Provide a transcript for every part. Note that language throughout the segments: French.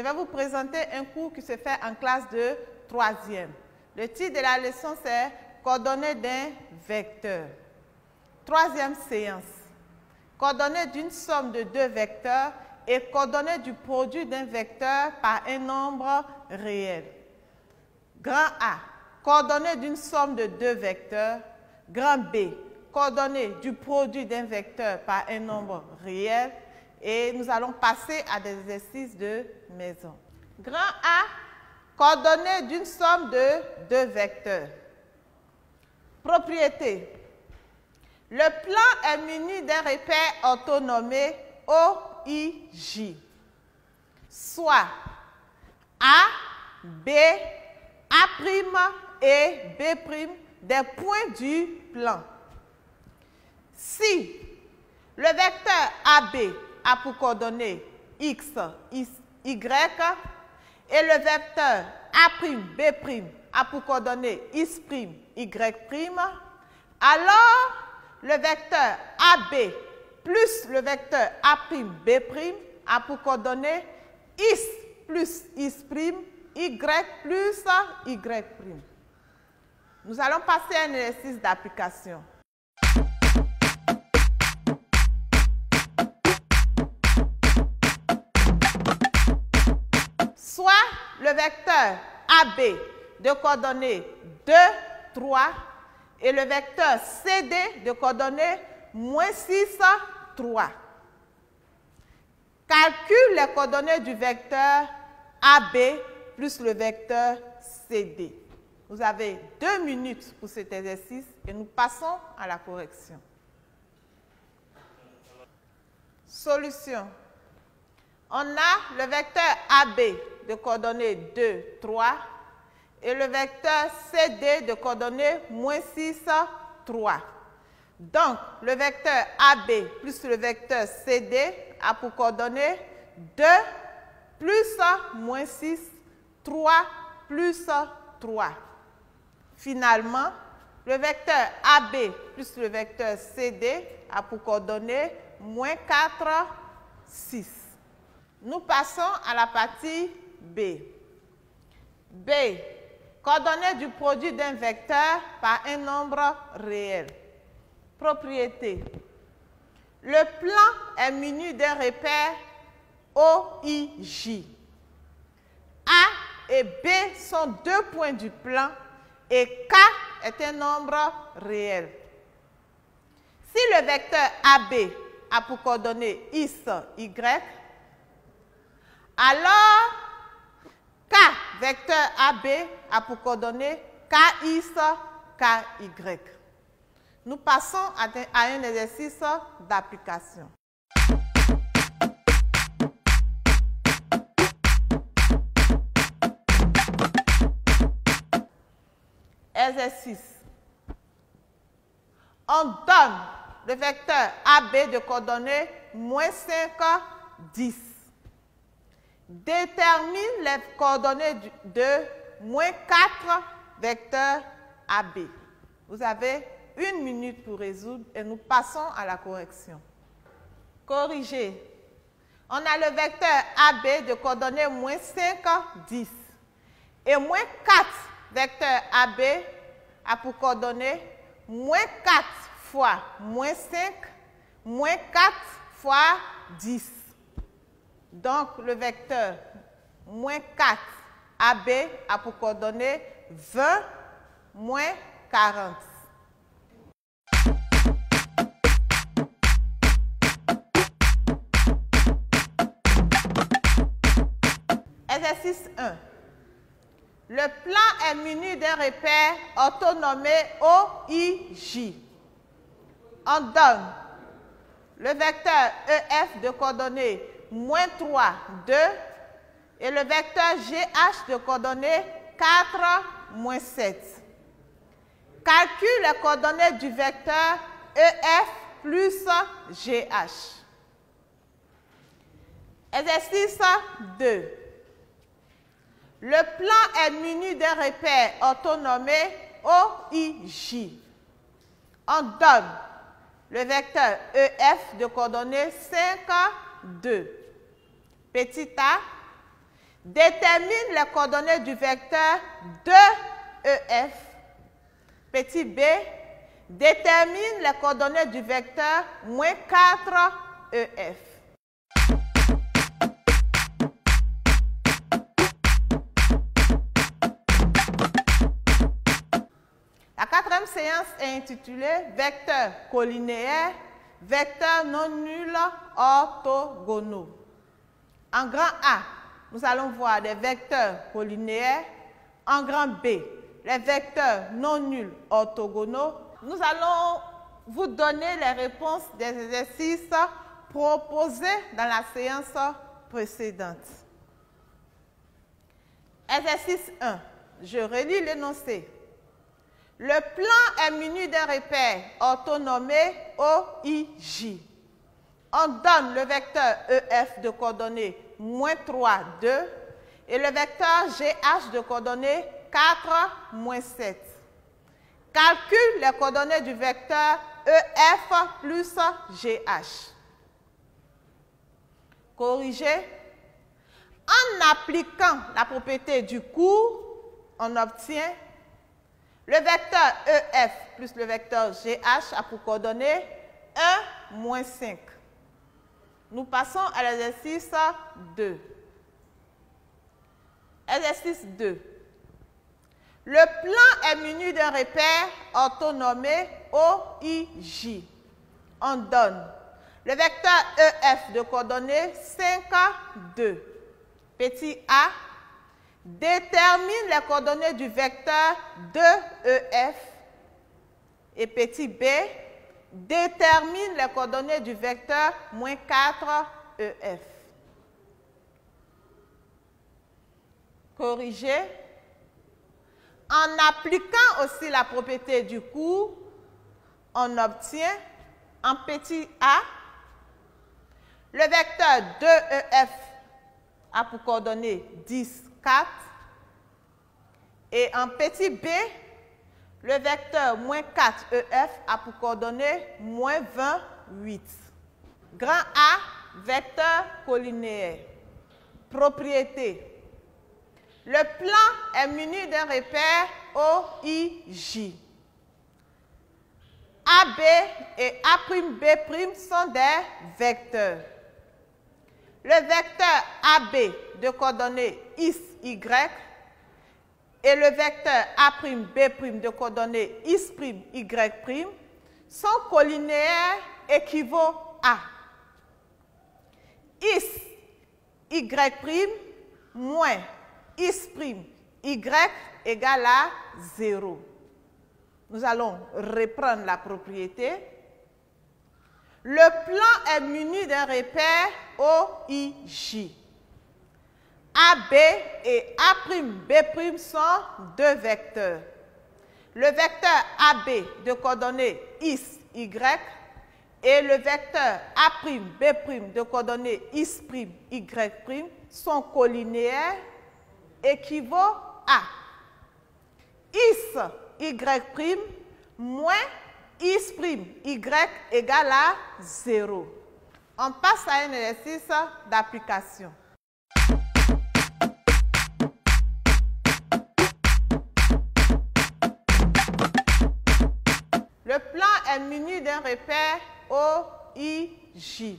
vais vous présenter un cours qui se fait en classe de 3e. Le titre de la leçon, c'est « Coordonnées d'un vecteur ». 3e séance. Coordonnées d'une somme de 2 vecteurs et coordonnées du produit d'un vecteur par un nombre réel. Grand A, coordonnées d'une somme de 2 vecteurs. Grand B, coordonnées du produit d'un vecteur par un nombre réel. Et nous allons passer à des exercices de maison. Grand A, coordonnées d'une somme de 2 vecteurs. Propriété. Le plan est muni d'un repère orthonommé OIJ, soit A, B, A' et B' des points du plan. Si le vecteur AB a pour coordonnées X, Y et le vecteur A'B' a pour coordonnées X', Y', alors le vecteur AB plus le vecteur A'B' a pour coordonnées X plus X', Y plus Y'. Nous allons passer à un exercice d'application. Soit le vecteur AB de coordonnées 2, 3 et le vecteur CD de coordonnées -6, 3. Calcule les coordonnées du vecteur AB plus le vecteur CD. Vous avez 2 minutes pour cet exercice et nous passons à la correction. Solution. On a le vecteur AB de coordonnées 2, 3 et le vecteur CD de coordonnées -6, 3. Donc, le vecteur AB plus le vecteur CD a pour coordonnées 2 plus -6, 3 plus 3. Finalement, le vecteur AB plus le vecteur CD a pour coordonnées -4, 6. Nous passons à la partie B. B. Coordonnées du produit d'un vecteur par un nombre réel. Propriété. Le plan est muni d'un repère OIJ. A et B sont 2 points du plan et K est un nombre réel. Si le vecteur AB a pour coordonnées X, Y, alors K, vecteur AB, a pour coordonnées KX, KY. Nous passons à un exercice d'application. Exercice. On donne le vecteur AB de coordonnées -5, 10. Détermine les coordonnées de -4 vecteurs AB. Vous avez 1 minute pour résoudre et nous passons à la correction. Corriger. On a le vecteur AB de coordonnées -5, 10. Et -4 vecteur AB a pour coordonnées -4 fois -5, -4 fois 10. Donc, le vecteur -4 AB a pour coordonnées 20, -40. Exercice 1. Le plan est muni d'un repère orthonommé OIJ. On donne le vecteur EF de coordonnées -3, 2 et le vecteur GH de coordonnées 4, -7. Calcule les coordonnées du vecteur EF plus GH. Exercice 2. Le plan est muni d'un repère orthonommé OIJ. On donne le vecteur EF de coordonnées 5, 2. Petit a, Détermine les coordonnées du vecteur 2EF. Petit b, détermine les coordonnées du vecteur moins 4EF. La quatrième séance est intitulée Vecteurs collinéaires, vecteurs non nuls orthogonaux. En grand A, nous allons voir des vecteurs collinéaires. En grand B, les vecteurs non nuls orthogonaux. Nous allons vous donner les réponses des exercices proposés dans la séance précédente. Exercice 1. Je relis l'énoncé. Le plan est muni d'un repère orthonommé OIJ. On donne le vecteur EF de coordonnées moins 3, 2 et le vecteur GH de coordonnées 4, moins 7. Calcule les coordonnées du vecteur EF plus GH. Corriger. En appliquant la propriété du cours, on obtient le vecteur EF plus le vecteur GH a pour coordonnées 1, moins 5. Nous passons à l'exercice 2. Exercice 2. Le plan est muni d'un repère orthonommé OIJ. On donne le vecteur EF de coordonnées 5, 2. Petit a, détermine les coordonnées du vecteur 2EF. Et petit b, détermine les coordonnées du vecteur moins 4EF. Corriger. En appliquant aussi la propriété du cours, on obtient en petit a, le vecteur 2EF a pour coordonnées 10, 4. Et en petit b, le vecteur moins 4EF a pour coordonnées moins 28. Grand A, vecteur collinéaire. Propriété. Le plan est muni d'un repère OIJ. AB et A'B' sont des vecteurs. Le vecteur AB de coordonnées X, Y et le vecteur A'B' de coordonnées X', Y' sont collinéaires équivaut à X, Y' moins X', Y égale à 0. Nous allons reprendre la propriété. Le plan est muni d'un repère OIJ. AB et A'B' sont deux vecteurs. Le vecteur AB de coordonnées X, Y et le vecteur A'B' de coordonnées X', Y' sont collinéaires équivaut à X, Y' moins X', Y égale à 0. On passe à un exercice d'application. Le plan est muni d'un repère OIJ.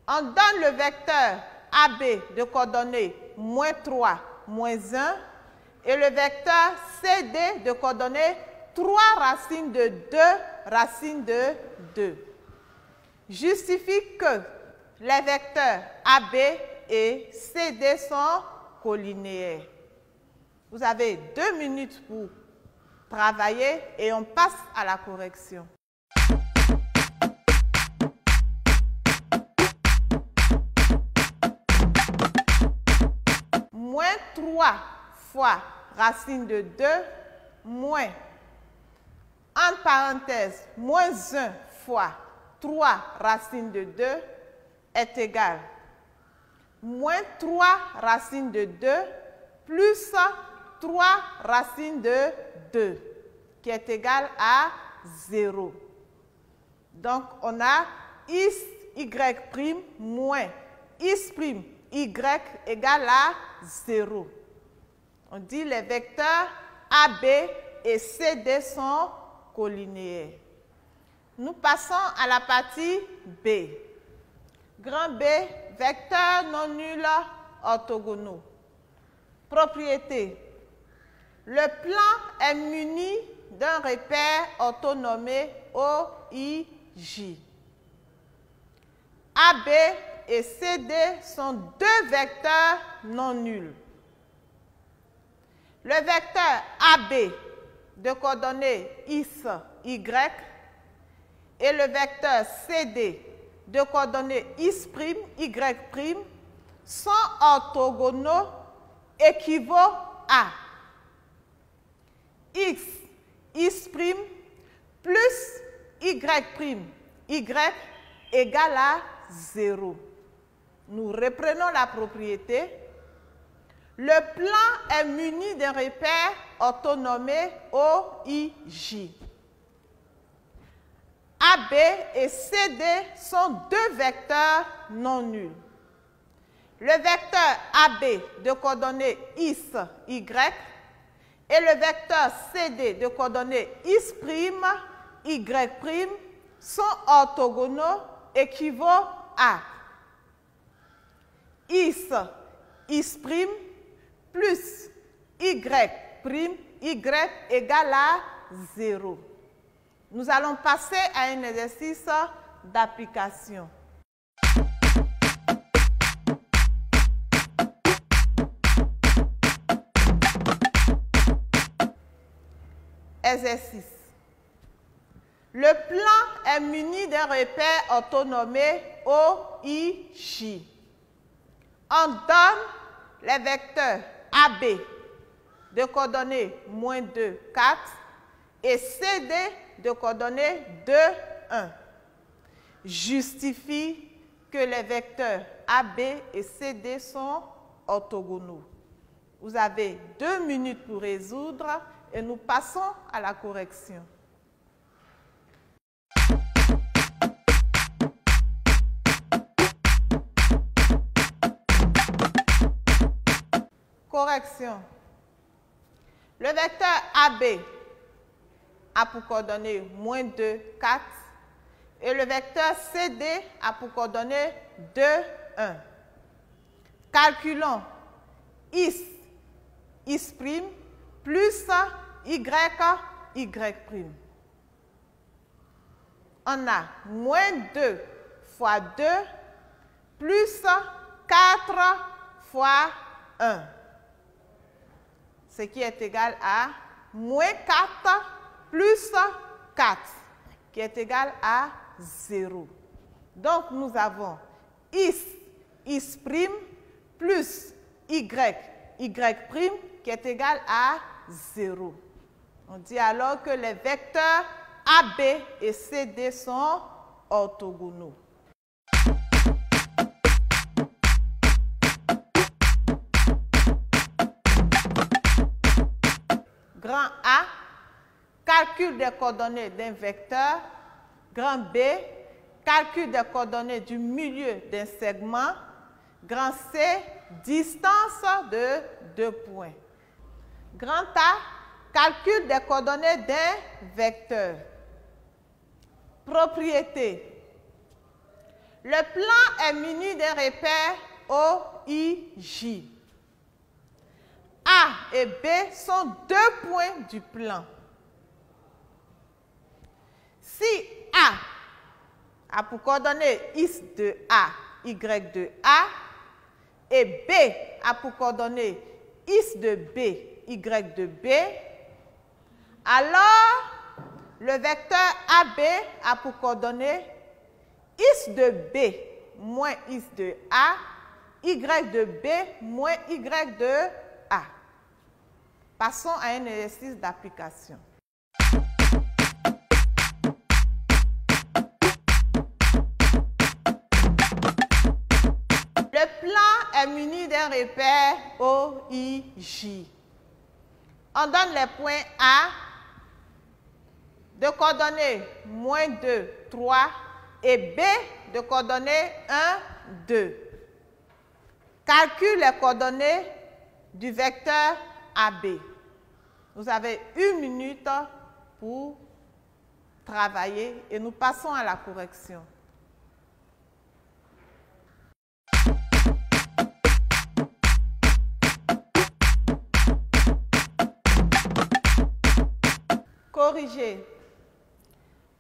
On donne le vecteur AB de coordonnées moins 3, moins 1 et le vecteur CD de coordonnées 3 racines de 2 racines de 2. Justifie que les vecteurs AB et CD sont collinéaires. Vous avez 2 minutes pour travailler et on passe à la correction. Moins 3 fois racine de 2 moins, entre parenthèses, moins 1 fois 3 racine de 2 est égal. Moins 3 racine de 2 plus 3 racine de 2 qui est égal à 0. Donc, on a X, Y' moins X', Y égale à 0. On dit les vecteurs AB et CD sont collinéaires. Nous passons à la partie B. Grand B, vecteurs non nuls orthogonaux. Propriété. Le plan est muni d'un repère orthonommé OIJ. AB et CD sont deux vecteurs non nuls. Le vecteur AB de coordonnées X, Y et le vecteur CD de coordonnées X', Y' sont orthogonaux équivaut à X, X' plus Y', Y égale à 0. Nous reprenons la propriété. Le plan est muni d'un repère orthonommé OIJ. AB et CD sont deux vecteurs non nuls. Le vecteur AB de coordonnées X, Y et le vecteur CD de coordonnées X', Y' sont orthogonaux équivaut à X, X' plus Y', Y égale à 0. Nous allons passer à un exercice d'application. Exercice. Le plan est muni d'un repère orthonommé OIJ. On donne les vecteurs AB de coordonnées -2, 4 et CD de coordonnées 2, 1. Justifie que les vecteurs AB et CD sont orthogonaux. Vous avez 2 minutes pour résoudre et nous passons à la correction. Correction. Le vecteur AB a pour coordonnées -2, 4 et le vecteur CD a pour coordonnées 2, 1. Calculons X, X' plus Y, Y'. On a -2 fois 2 plus 4 fois 1. Ce qui est égal à -4 plus 4, qui est égal à 0. Donc, nous avons X, X' plus Y, Y', qui est égal à 0. On dit alors que les vecteurs AB et CD sont orthogonaux. Grand A, calcul des coordonnées d'un vecteur. Grand B, calcul des coordonnées du milieu d'un segment. Grand C, distance de 2 points. Grand A, calcul des coordonnées d'un vecteur. Propriété. Le plan est muni d'un repère OIJ. A et B sont 2 points du plan. Si A a pour coordonnées X de A, Y de A, et B a pour coordonnées X de B, Y de B, alors le vecteur AB a pour coordonnées X de B moins X de A, Y de B moins Y de A. Passons à un exercice d'application. Le plan est muni d'un repère OIJ. On donne les points A de coordonnées -2, 3 et B de coordonnées 1, 2. Calcule les coordonnées du vecteur AB. Vous avez 1 minute pour travailler et nous passons à la correction. Corriger.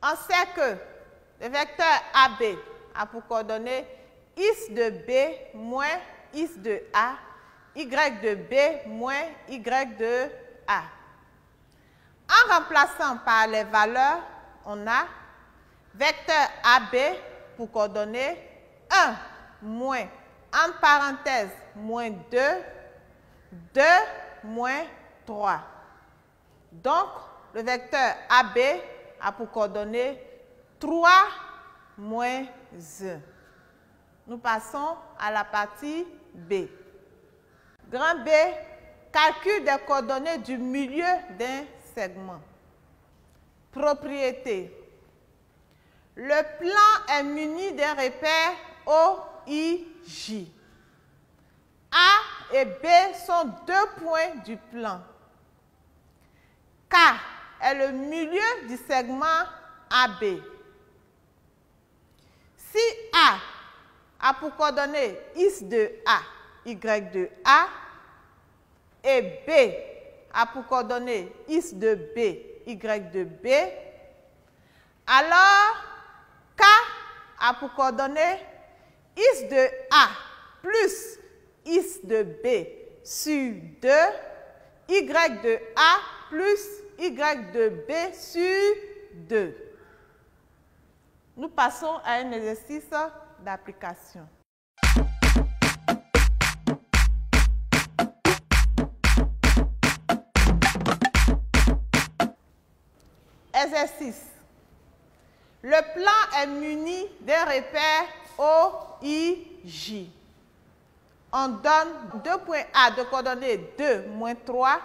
On sait que le vecteur AB a pour coordonnées X de B moins X de A, Y de B moins Y de A. En remplaçant par les valeurs, on a vecteur AB pour coordonnées 1 moins, entre parenthèses, moins 2, 2 moins 3. Donc, le vecteur AB a pour coordonnées 3 moins 1. Nous passons à la partie B. Grand B, calcul des coordonnées du milieu d'un segment. Propriété. Le plan est muni d'un repère OIJ. A et B sont 2 points du plan. K est le milieu du segment AB. Si A a pour coordonnées X de A, Y de A, et B a pour coordonnées X de B, Y de B, alors K a pour coordonnées X de A plus X de B sur 2, Y de A plus Y de B sur 2. Nous passons à un exercice d'application. Exercice. Le plan est muni d'un repère OIJ. On donne 2 points A de coordonnées 2 moins 3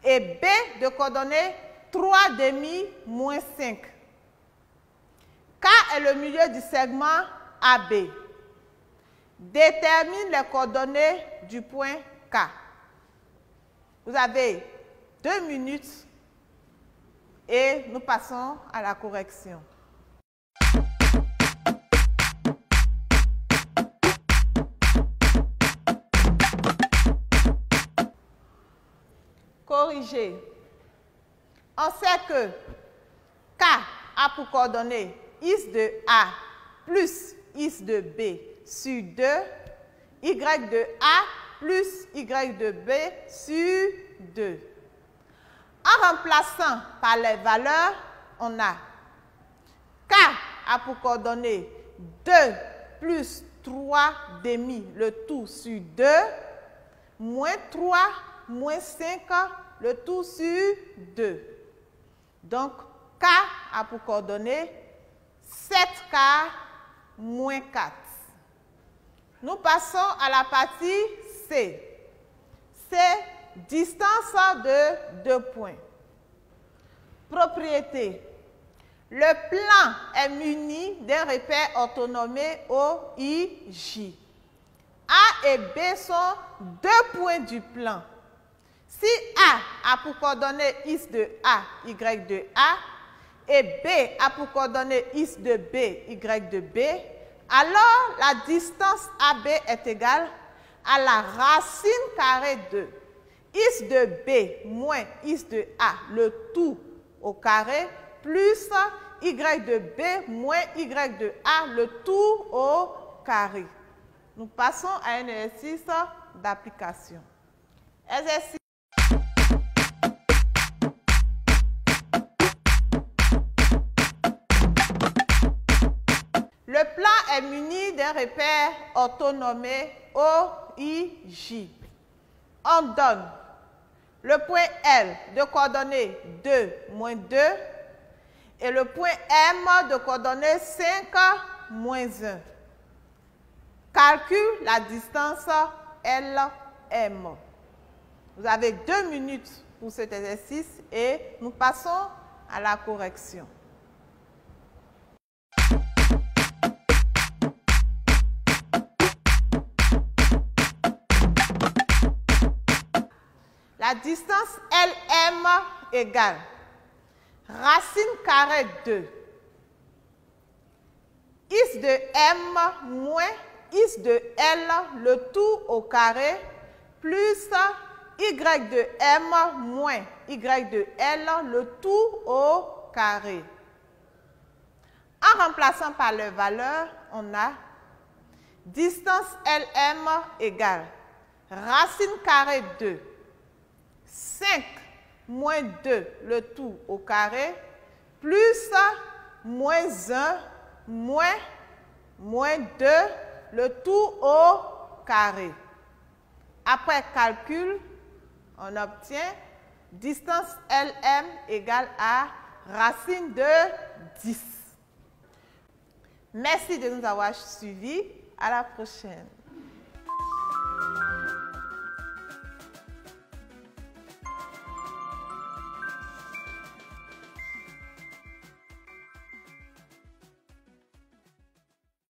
et B de coordonnées 3 demi moins 5. K est le milieu du segment AB. Détermine les coordonnées du point K. Vous avez 2 minutes et nous passons à la correction. Corriger. On sait que K a pour coordonnées X de A plus X de B sur 2, Y de A plus Y de B sur 2. En remplaçant par les valeurs, on a K a pour coordonnées 2 plus 3 demi, le tout sur 2, moins 3, moins 5, le tout sur 2. Donc, K a pour coordonnées 7K moins 4. Nous passons à la partie C. C'est distance de 2 points. Propriété. Le plan est muni d'un repère orthonormé OIJ. A et B sont 2 points du plan. Si A a pour coordonnées X de A, Y de A, et B a pour coordonnées X de B, Y de B, alors la distance AB est égale à la racine carrée de X de B moins X de A, le tout au carré, plus Y de B moins Y de A, le tout au carré. Nous passons à un exercice d'application. Exercice. Le plan est muni d'un repère orthonormé OIJ. On donne le point L de coordonnées 2 moins 2 et le point M de coordonnées 5 moins 1. Calcule la distance LM. Vous avez 2 minutes pour cet exercice et nous passons à la correction. La distance LM égale racine carrée 2 is de M moins is de L, le tout au carré, plus y de M moins y de L, le tout au carré. En remplaçant par les valeurs, on a distance LM égale racine carrée 2, 5 moins 2, le tout au carré, plus moins 1, moins 2, le tout au carré. Après calcul, on obtient distance LM égale à racine de 10. Merci de nous avoir suivis. À la prochaine.